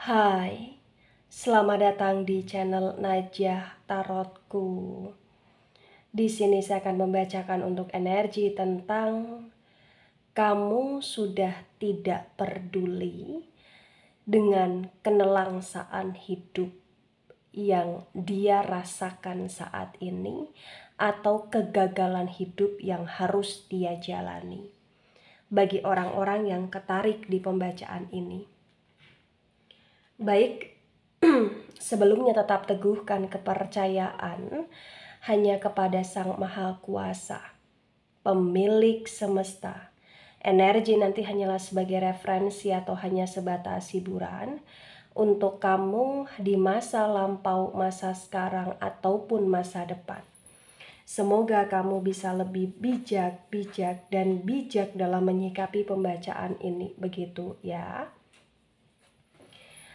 Hai, selamat datang di channel Najah Tarotku. Di sini saya akan membacakan untuk energi tentang kamu sudah tidak peduli dengan kenelangsaan hidup yang dia rasakan saat ini atau kegagalan hidup yang harus dia jalani. Bagi orang-orang yang ketarik di pembacaan ini. Baik, sebelumnya tetap teguhkan kepercayaan hanya kepada Sang Maha Kuasa, pemilik semesta. Energi nanti hanyalah sebagai referensi atau hanya sebatas hiburan untuk kamu di masa lampau, masa sekarang, ataupun masa depan. Semoga kamu bisa lebih bijak dan bijak dalam menyikapi pembacaan ini, begitu ya.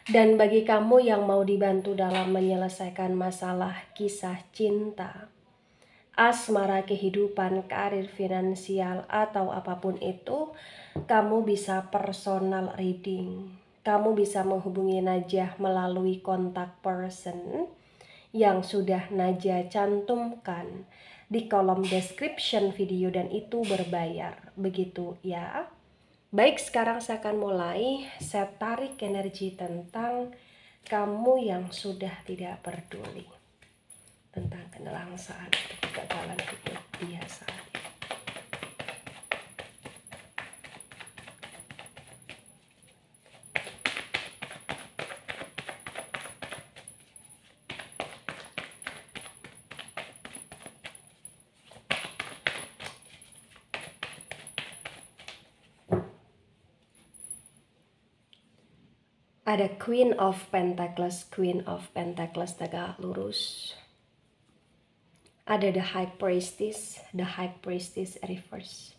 Dan bagi kamu yang mau dibantu dalam menyelesaikan masalah kisah cinta, asmara, kehidupan, karir, finansial, atau apapun itu, kamu bisa personal reading. Kamu bisa menghubungi Najah melalui kontak person yang sudah Najah cantumkan di kolom description video, dan itu berbayar, begitu ya. Baik, sekarang saya akan mulai. Saya tarik energi tentang kamu yang sudah tidak peduli tentang kenelangsaan atau kegagalan hidup dia saat ini. Ada Queen of Pentacles tegak lurus. Ada the High Priestess reverse.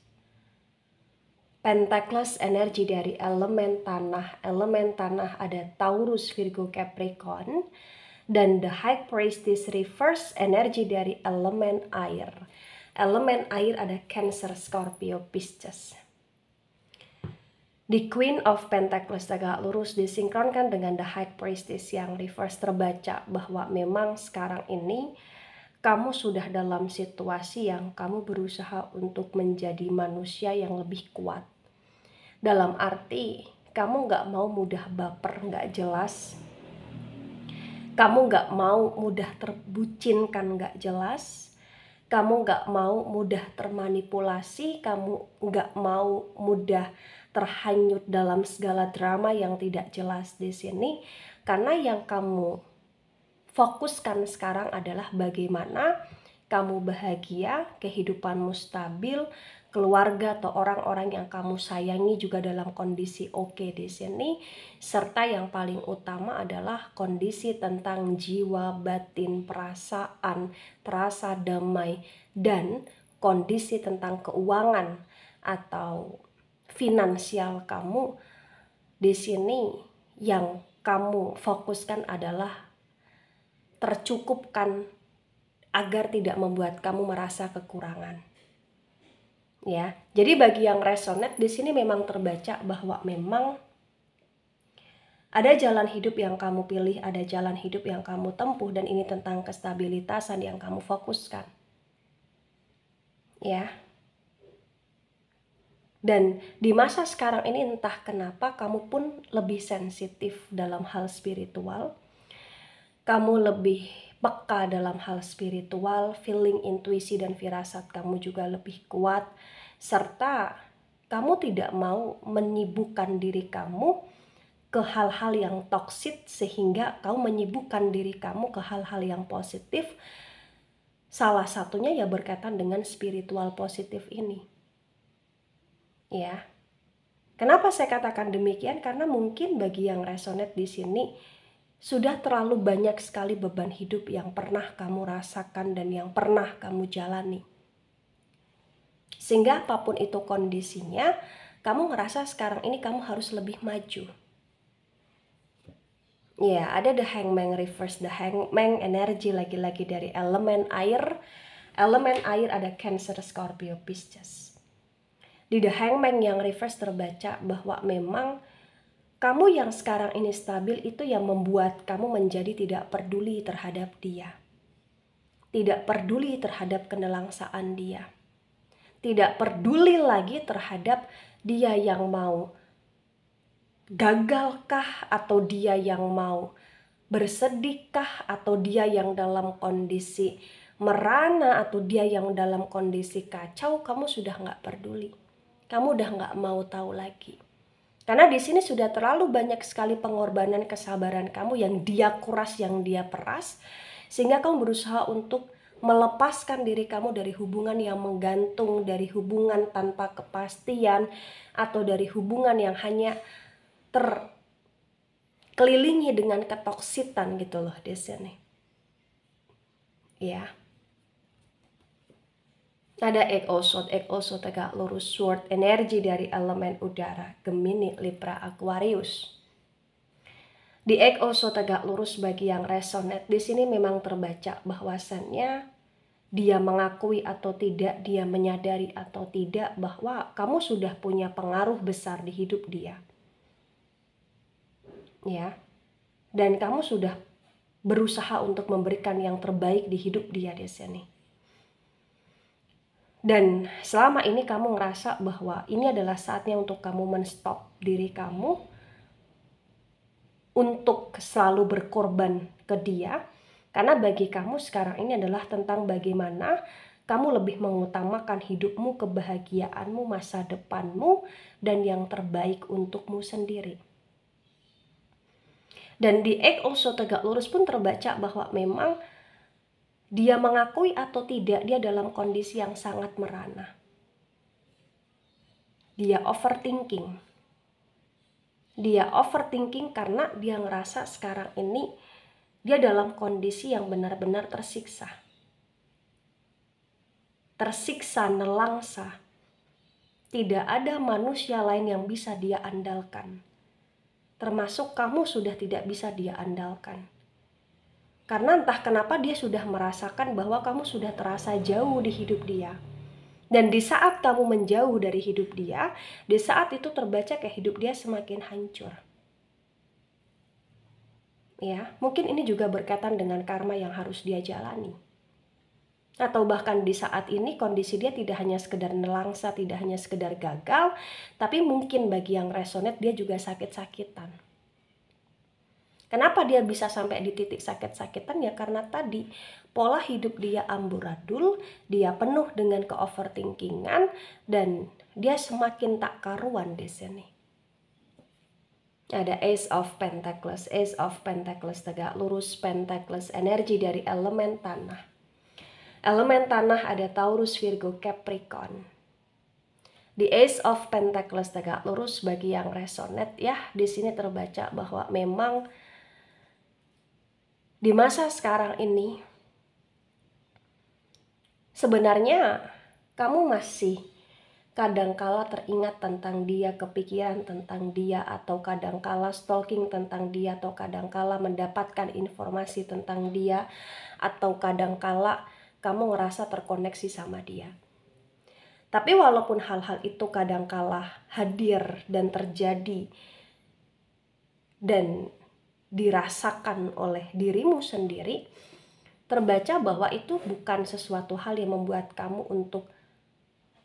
Pentacles energi dari elemen tanah ada Taurus, Virgo, Capricorn. Dan the High Priestess reverse energi dari elemen air. Elemen air ada Cancer, Scorpio, Pisces. Di Queen of Pentacles tegak lurus disinkronkan dengan the High Priestess yang reverse, terbaca bahwa memang sekarang ini kamu sudah dalam situasi yang kamu berusaha untuk menjadi manusia yang lebih kuat. Dalam arti, kamu gak mau mudah baper, gak jelas. Kamu gak mau mudah terbucinkan, gak jelas. Kamu gak mau mudah termanipulasi, kamu gak mau mudah terhanyut dalam segala drama yang tidak jelas di sini. Karena yang kamu fokuskan sekarang adalah bagaimana kamu bahagia, kehidupanmu stabil, keluarga atau orang-orang yang kamu sayangi juga dalam kondisi oke di sini, serta yang paling utama adalah kondisi tentang jiwa, batin, perasaan, terasa damai, dan kondisi tentang keuangan atau finansial kamu di sini yang kamu fokuskan adalah tercukupkan agar tidak membuat kamu merasa kekurangan. Ya, jadi bagi yang resonate di sini memang terbaca bahwa memang ada jalan hidup yang kamu pilih, ada jalan hidup yang kamu tempuh, dan ini tentang kestabilitasan yang kamu fokuskan. Ya. Dan di masa sekarang ini entah kenapa kamu pun lebih sensitif dalam hal spiritual. Kamu lebih peka dalam hal spiritual, feeling, intuisi, dan firasat kamu juga lebih kuat. Serta kamu tidak mau menyibukkan diri kamu ke hal-hal yang toksik sehingga kamu menyibukkan diri kamu ke hal-hal yang positif. Salah satunya ya berkaitan dengan spiritual positif ini. Ya. Kenapa saya katakan demikian? Karena mungkin bagi yang resonate di sini sudah terlalu banyak sekali beban hidup yang pernah kamu rasakan dan yang pernah kamu jalani. Sehingga apapun itu kondisinya, kamu ngerasa sekarang ini kamu harus lebih maju. Ya, ada the Hangman reverse, the Hangman energi lagi-lagi dari elemen air. Elemen air ada Cancer, Scorpio, Pisces. Di the Hangman yang reverse terbaca bahwa memang kamu yang sekarang ini stabil itu yang membuat kamu menjadi tidak peduli terhadap dia. Tidak peduli terhadap kenelangsaan dia. Tidak peduli lagi terhadap dia yang mau gagalkah, atau dia yang mau bersedihkah, atau dia yang dalam kondisi merana, atau dia yang dalam kondisi kacau. Kamu sudah nggak peduli. Kamu udah nggak mau tahu lagi. Karena di sini sudah terlalu banyak sekali pengorbanan kesabaran kamu yang dia kuras, yang dia peras, sehingga kamu berusaha untuk melepaskan diri kamu dari hubungan yang menggantung, dari hubungan tanpa kepastian, atau dari hubungan yang hanya terkelilingi dengan ketoksitan gitu loh di sini. Ya. Ada egg also tegak lurus sword, energi dari elemen udara, Gemini, Libra, Aquarius. Di egg also tegak lurus bagi yang resonate, di sini memang terbaca bahwasannya dia mengakui atau tidak, dia menyadari atau tidak bahwa kamu sudah punya pengaruh besar di hidup dia. Ya. Dan kamu sudah berusaha untuk memberikan yang terbaik di hidup dia di sini. Dan selama ini kamu ngerasa bahwa ini adalah saatnya untuk kamu menstop diri kamu untuk selalu berkorban ke dia. Karena bagi kamu sekarang ini adalah tentang bagaimana kamu lebih mengutamakan hidupmu, kebahagiaanmu, masa depanmu, dan yang terbaik untukmu sendiri. Dan di egg also tegak lurus pun terbaca bahwa memang dia mengakui atau tidak, dia dalam kondisi yang sangat merana. Dia overthinking. Dia overthinking karena dia ngerasa sekarang ini dia dalam kondisi yang benar-benar tersiksa. Tersiksa, nelangsa. Tidak ada manusia lain yang bisa dia andalkan. Termasuk kamu sudah tidak bisa dia andalkan. Karena entah kenapa dia sudah merasakan bahwa kamu sudah terasa jauh di hidup dia. Dan di saat kamu menjauh dari hidup dia, di saat itu terbaca kayak hidup dia semakin hancur. Ya, mungkin ini juga berkaitan dengan karma yang harus dia jalani. Atau bahkan di saat ini kondisi dia tidak hanya sekedar nelangsa, tidak hanya sekedar gagal, tapi mungkin bagi yang resonate dia juga sakit-sakitan. Kenapa dia bisa sampai di titik sakit-sakitan? Ya karena tadi pola hidup dia amburadul, dia penuh dengan ke-overthinkingan, dan dia semakin tak karuan di sini. Ada Ace of Pentacles, Ace of Pentacles tegak lurus, Pentacles energi dari elemen tanah. Elemen tanah ada Taurus, Virgo, Capricorn. Di Ace of Pentacles tegak lurus bagi yang resonate ya, di sini terbaca bahwa memang di masa sekarang ini sebenarnya kamu masih kadangkala teringat tentang dia, kepikiran tentang dia, atau kadangkala stalking tentang dia, atau kadangkala mendapatkan informasi tentang dia, atau kadangkala kamu ngerasa terkoneksi sama dia. Tapi walaupun hal-hal itu kadangkala hadir dan terjadi dan dirasakan oleh dirimu sendiri, terbaca bahwa itu bukan sesuatu hal yang membuat kamu untuk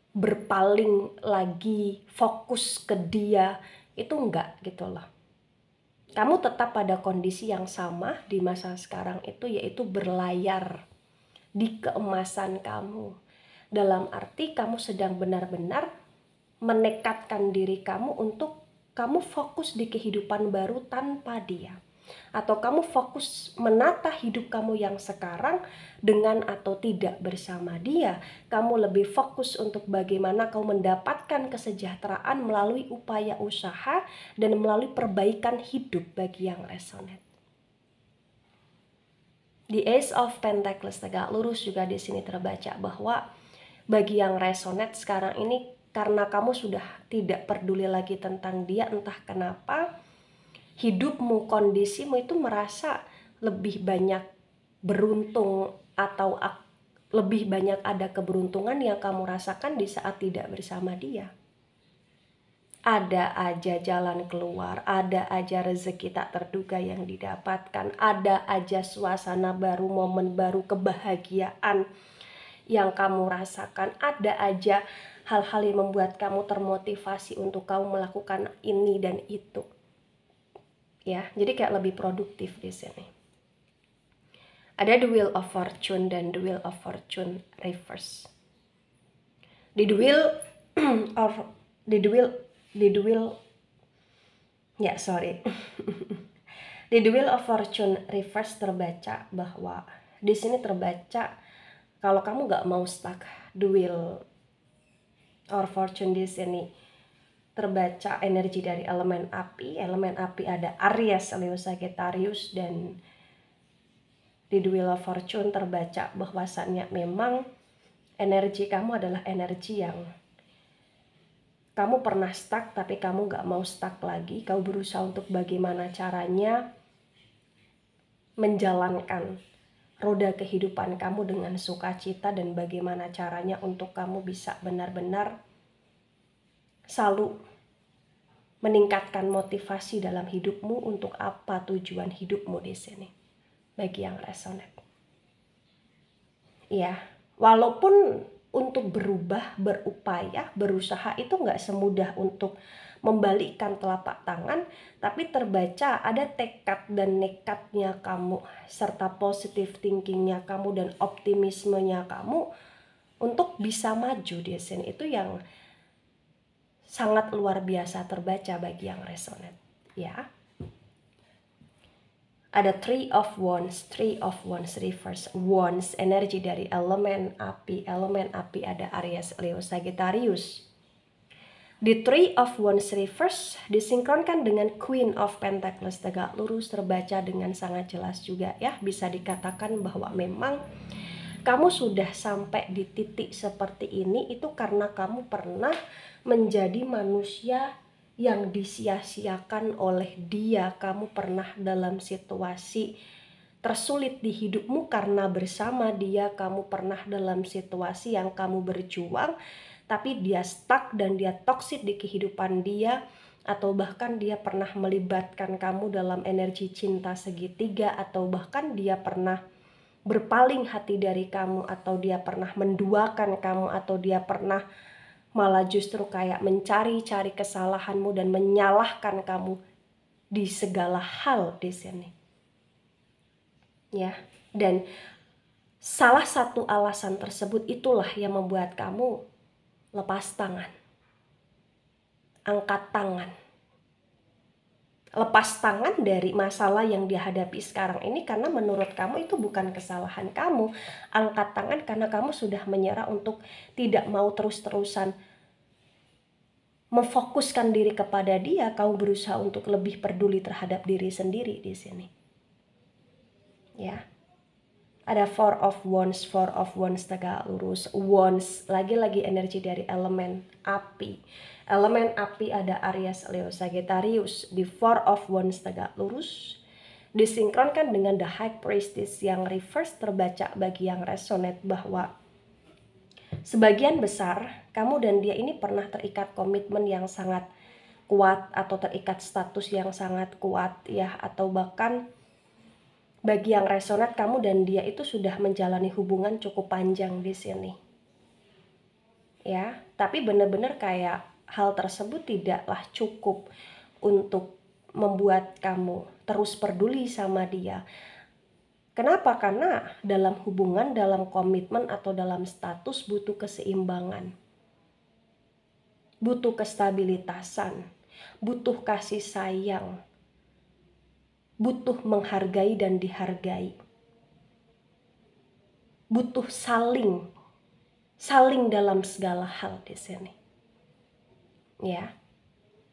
berpaling lagi, fokus ke dia, itu enggak gitu loh. Kamu tetap pada kondisi yang sama di masa sekarang itu, yaitu berlayar di keemasan kamu. Dalam arti kamu sedang benar-benar menekatkan diri kamu untuk kamu fokus di kehidupan baru tanpa dia. Atau kamu fokus menata hidup kamu yang sekarang dengan atau tidak bersama dia. Kamu lebih fokus untuk bagaimana kamu mendapatkan kesejahteraan melalui upaya usaha dan melalui perbaikan hidup bagi yang resonate. Di Ace of Pentacles tegak lurus juga di sini terbaca bahwa bagi yang resonate sekarang ini, karena kamu sudah tidak peduli lagi tentang dia, entah kenapa hidupmu, kondisimu itu merasa lebih banyak beruntung, atau lebih banyak ada keberuntungan yang kamu rasakan di saat tidak bersama dia. Ada aja jalan keluar, ada aja rezeki tak terduga yang didapatkan, ada aja suasana baru, momen baru, kebahagiaan yang kamu rasakan, ada aja hal-hal yang membuat kamu termotivasi untuk kamu melakukan ini dan itu. Ya, jadi kayak lebih produktif di sini. Ada the wheel of fortune dan the wheel of fortune reverse. Di the wheel of di the wheel ya sorry di the wheel of fortune reverse terbaca bahwa di sini terbaca kalau kamu nggak mau stuck the wheel or fortune di sini terbaca energi dari elemen api. Elemen api ada Aries, Leo, Sagittarius, dan di the wheel of fortune terbaca bahwasannya memang energi kamu adalah energi yang kamu pernah stuck tapi kamu gak mau stuck lagi. Kau berusaha untuk bagaimana caranya menjalankan roda kehidupan kamu dengan sukacita dan bagaimana caranya untuk kamu bisa benar-benar selalu meningkatkan motivasi dalam hidupmu untuk apa tujuan hidupmu di sini. Bagi yang resonate. Ya, walaupun untuk berubah, berupaya, berusaha itu nggak semudah untuk membalikkan telapak tangan, tapi terbaca ada tekad dan nekatnya kamu, serta positive thinkingnya kamu dan optimismenya kamu untuk bisa maju di sini. Itu yang sangat luar biasa terbaca bagi yang resonate. Ya. Ada Three of Wands reverse. Wands, energi dari elemen api. Elemen api ada Aries, Leo, Sagittarius. Di Three of Wands reverse disinkronkan dengan Queen of Pentacles tegak lurus, terbaca dengan sangat jelas juga ya. Bisa dikatakan bahwa memang kamu sudah sampai di titik seperti ini itu karena kamu pernah menjadi manusia yang disia-siakan oleh dia. Kamu pernah dalam situasi tersulit di hidupmu karena bersama dia. Kamu pernah dalam situasi yang kamu berjuang tapi dia stuck dan dia toksik di kehidupan dia, atau bahkan dia pernah melibatkan kamu dalam energi cinta segitiga, atau bahkan dia pernah berpaling hati dari kamu, atau dia pernah menduakan kamu, atau dia pernah malah justru kayak mencari-cari kesalahanmu dan menyalahkan kamu di segala hal di sini. Ya, dan salah satu alasan tersebut itulah yang membuat kamu lepas tangan, angkat tangan, lepas tangan dari masalah yang dihadapi sekarang ini karena menurut kamu itu bukan kesalahan kamu. Angkat tangan karena kamu sudah menyerah untuk tidak mau terus-terusan memfokuskan diri kepada dia. Kamu berusaha untuk lebih peduli terhadap diri sendiri di sini. Ya. Ada Four of Wands tegak lurus. Wands, lagi-lagi energi dari elemen api. Elemen api ada Aries, Leo, Sagittarius. Di Four of Wands tegak lurus disinkronkan dengan the High Priestess yang reverse terbaca bagi yang resonate bahwa sebagian besar kamu dan dia ini pernah terikat komitmen yang sangat kuat, atau terikat status yang sangat kuat ya, atau bahkan bagi yang resonat kamu dan dia itu sudah menjalani hubungan cukup panjang di sini. Ya, tapi benar-benar kayak hal tersebut tidaklah cukup untuk membuat kamu terus peduli sama dia. Kenapa? Karena dalam hubungan, dalam komitmen atau dalam status butuh keseimbangan. Butuh kestabilitasan, butuh kasih sayang, butuh menghargai dan dihargai. Butuh saling dalam segala hal di sini. Ya.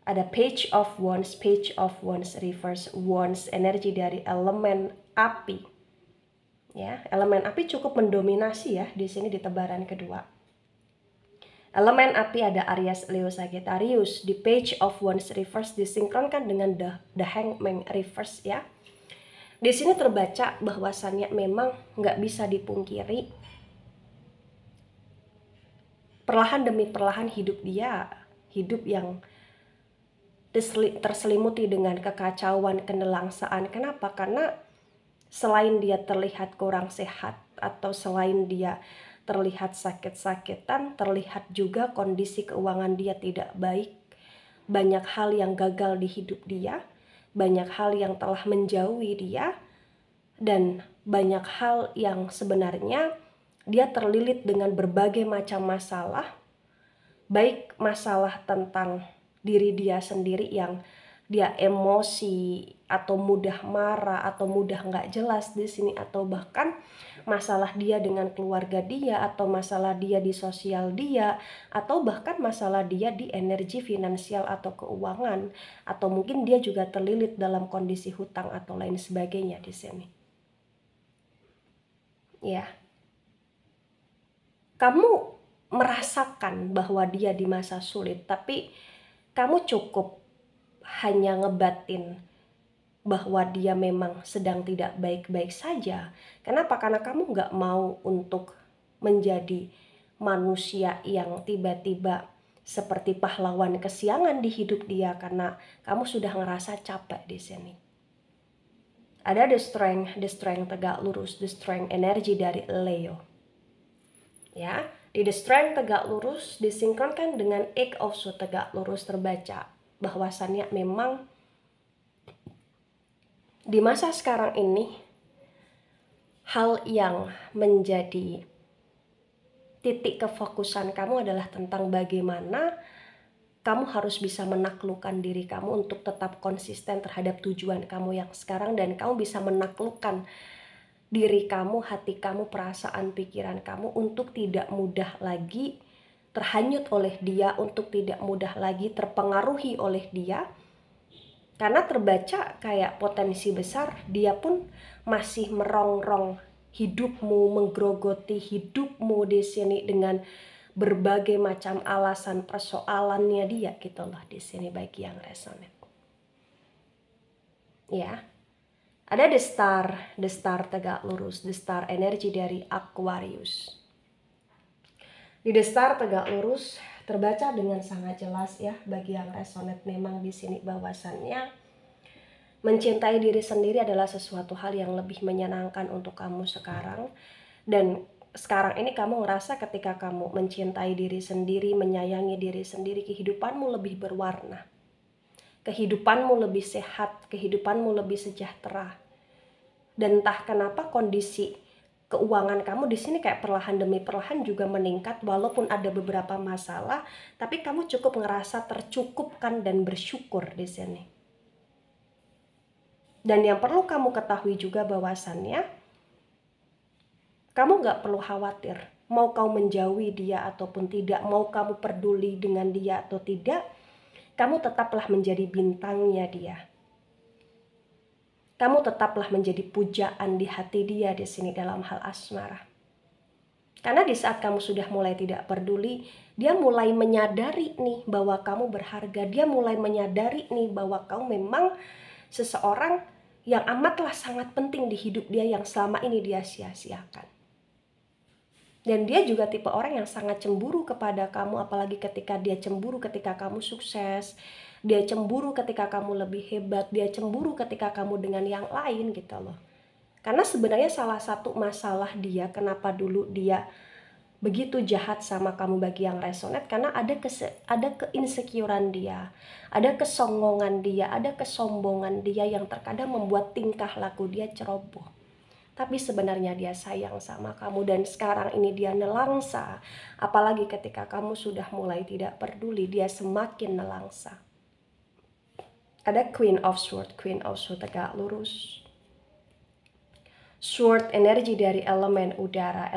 Ada Page of Wands reverse. Wands, energi dari elemen api. Ya, elemen api cukup mendominasi ya di sini di tebaran kedua. Elemen api ada Aries, Leo, Sagittarius. Di Page of Wands reverse disinkronkan dengan the Hangman reverse ya. Di sini terbaca bahwasannya memang nggak bisa dipungkiri, perlahan demi perlahan hidup dia, hidup yang terselimuti dengan kekacauan, kenelangsaan. Kenapa? Karena selain dia terlihat kurang sehat atau selain dia terlihat sakit-sakitan, terlihat juga kondisi keuangan dia tidak baik. Banyak hal yang gagal di hidup dia, banyak hal yang telah menjauhi dia, dan banyak hal yang sebenarnya dia terlilit dengan berbagai macam masalah, baik masalah tentang diri dia sendiri yang dia emosi atau mudah marah atau mudah nggak jelas di sini, atau bahkan masalah dia dengan keluarga dia, atau masalah dia di sosial dia, atau bahkan masalah dia di energi finansial atau keuangan, atau mungkin dia juga terlilit dalam kondisi hutang atau lain sebagainya di sini. Ya, kamu merasakan bahwa dia di masa sulit, tapi kamu cukup hanya ngebatin bahwa dia memang sedang tidak baik-baik saja. Kenapa? Karena kamu nggak mau untuk menjadi manusia yang tiba-tiba seperti pahlawan kesiangan di hidup dia, karena kamu sudah ngerasa capek di sini. Ada the strength tegak lurus, the strength energi dari Leo. Ya, di the strength tegak lurus disinkronkan dengan eight of swords tegak lurus, terbaca bahwasannya memang di masa sekarang ini hal yang menjadi titik kefokusan kamu adalah tentang bagaimana kamu harus bisa menaklukkan diri kamu untuk tetap konsisten terhadap tujuan kamu yang sekarang, dan kamu bisa menaklukkan diri kamu, hati kamu, perasaan, pikiran kamu untuk tidak mudah lagi terhanyut oleh dia, untuk tidak mudah lagi terpengaruhi oleh dia. Karena terbaca kayak potensi besar dia pun masih merongrong hidupmu, menggerogoti hidupmu di sini dengan berbagai macam alasan persoalannya dia gitu loh di sini bagi yang resonate. Ya. Ada the star tegak lurus, the star energi dari Aquarius. Di the star tegak lurus terbaca dengan sangat jelas ya bagi yang resonate, memang di sini bahwasannya mencintai diri sendiri adalah sesuatu hal yang lebih menyenangkan untuk kamu sekarang. Dan sekarang ini kamu ngerasa ketika kamu mencintai diri sendiri, menyayangi diri sendiri, kehidupanmu lebih berwarna, kehidupanmu lebih sehat, kehidupanmu lebih sejahtera. Dan entah kenapa kondisi keuangan kamu di sini kayak perlahan demi perlahan juga meningkat, walaupun ada beberapa masalah, tapi kamu cukup ngerasa tercukupkan dan bersyukur di sini. Dan yang perlu kamu ketahui juga bahwasannya kamu gak perlu khawatir, mau kamu menjauhi dia ataupun tidak, mau kamu peduli dengan dia atau tidak, kamu tetaplah menjadi bintangnya dia. Kamu tetaplah menjadi pujaan di hati dia di sini dalam hal asmara. Karena di saat kamu sudah mulai tidak peduli, dia mulai menyadari nih bahwa kamu berharga, dia mulai menyadari nih bahwa kamu memang seseorang yang amatlah sangat penting di hidup dia yang selama ini dia sia-siakan. Dan dia juga tipe orang yang sangat cemburu kepada kamu, apalagi ketika dia cemburu ketika kamu sukses, dia cemburu ketika kamu lebih hebat, dia cemburu ketika kamu dengan yang lain gitu loh. Karena sebenarnya salah satu masalah dia, kenapa dulu dia begitu jahat sama kamu bagi yang resonate, karena ada keinsecurean dia, ada kesongongan dia, ada kesombongan dia yang terkadang membuat tingkah laku dia ceroboh. Tapi sebenarnya dia sayang sama kamu, dan sekarang ini dia nelangsa. Apalagi ketika kamu sudah mulai tidak peduli, dia semakin nelangsa. Ada Queen of Swords tegak lurus. Sword energi dari elemen udara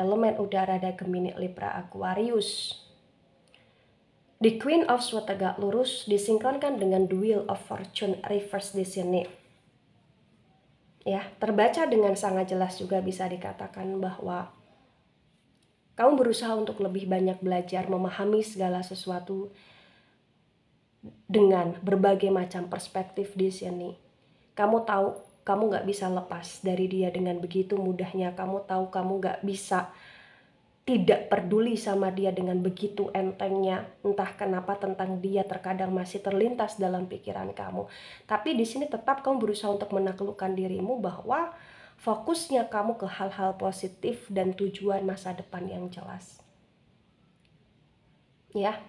dari Gemini, Libra, Aquarius. Di Queen of Swords tegak lurus disinkronkan dengan The Wheel of Fortune reverse di sini. Ya, terbaca dengan sangat jelas juga bisa dikatakan bahwa kamu berusaha untuk lebih banyak belajar, memahami segala sesuatu dengan berbagai macam perspektif di sini. Kamu tahu kamu gak bisa lepas dari dia dengan begitu mudahnya. Kamu tahu kamu gak bisa tidak peduli sama dia dengan begitu entengnya. Entah kenapa tentang dia terkadang masih terlintas dalam pikiran kamu. Tapi di sini tetap kamu berusaha untuk menaklukkan dirimu bahwa fokusnya kamu ke hal-hal positif dan tujuan masa depan yang jelas. Ya,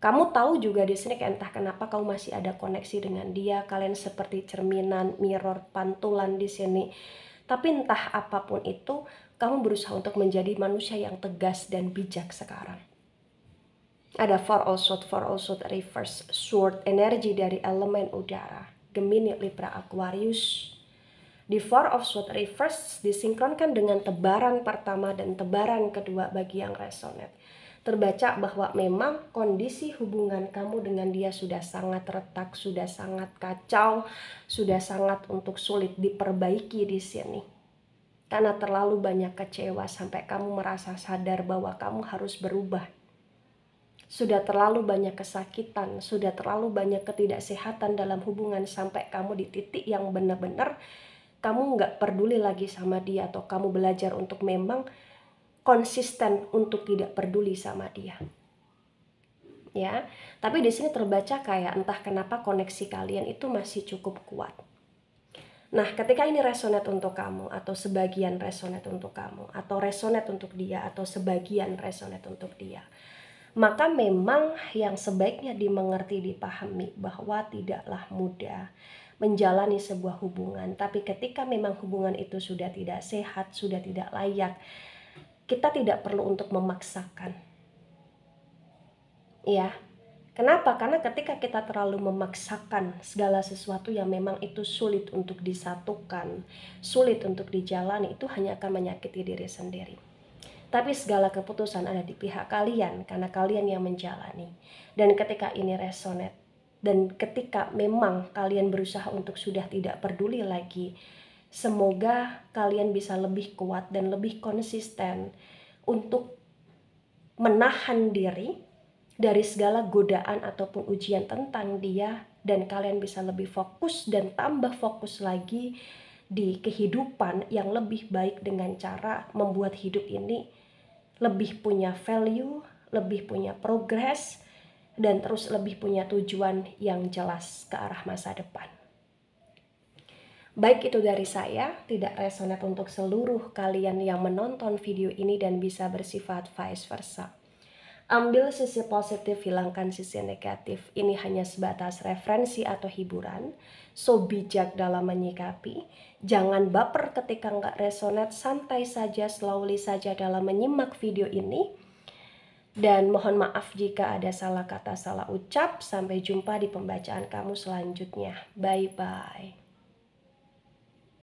kamu tahu juga di sini entah kenapa kamu masih ada koneksi dengan dia. Kalian seperti cerminan, mirror, pantulan di sini. Tapi entah apapun itu, kamu berusaha untuk menjadi manusia yang tegas dan bijak sekarang. Ada Four of Swords reverse sword, energi dari elemen udara, Gemini, Libra, Aquarius. Di Four of Swords reverse disinkronkan dengan tebaran pertama dan tebaran kedua bagi yang resonate. Terbaca bahwa memang kondisi hubungan kamu dengan dia sudah sangat retak, sudah sangat kacau, sudah sangat untuk sulit diperbaiki di sini. Karena terlalu banyak kecewa sampai kamu merasa sadar bahwa kamu harus berubah. Sudah terlalu banyak kesakitan, sudah terlalu banyak ketidaksehatan dalam hubungan sampai kamu di titik yang benar-benar kamu nggak peduli lagi sama dia, atau kamu belajar untuk memang konsisten untuk tidak peduli sama dia. Ya, tapi di sini terbaca kayak entah kenapa koneksi kalian itu masih cukup kuat. Nah, ketika ini resonate untuk kamu, atau sebagian resonate untuk kamu, atau resonate untuk dia, atau sebagian resonate untuk dia, maka memang yang sebaiknya dimengerti, dipahami bahwa tidaklah mudah menjalani sebuah hubungan. Tapi ketika memang hubungan itu sudah tidak sehat, sudah tidak layak, kita tidak perlu untuk memaksakan. Ya, kenapa? Karena ketika kita terlalu memaksakan segala sesuatu yang memang itu sulit untuk disatukan, sulit untuk dijalani, itu hanya akan menyakiti diri sendiri. Tapi segala keputusan ada di pihak kalian, karena kalian yang menjalani. Dan ketika ini resonate, dan ketika memang kalian berusaha untuk sudah tidak peduli lagi, semoga kalian bisa lebih kuat dan lebih konsisten untuk menahan diri dari segala godaan ataupun ujian tentang dia, dan kalian bisa lebih fokus dan tambah fokus lagi di kehidupan yang lebih baik dengan cara membuat hidup ini lebih punya value, lebih punya progress, dan terus lebih punya tujuan yang jelas ke arah masa depan. Baik, itu dari saya, tidak resonate untuk seluruh kalian yang menonton video ini dan bisa bersifat vice versa. Ambil sisi positif, hilangkan sisi negatif. Ini hanya sebatas referensi atau hiburan. So bijak dalam menyikapi. Jangan baper ketika nggak resonate. Santai saja, slowly saja dalam menyimak video ini. Dan mohon maaf jika ada salah kata, salah ucap. Sampai jumpa di pembacaan kamu selanjutnya. Bye-bye.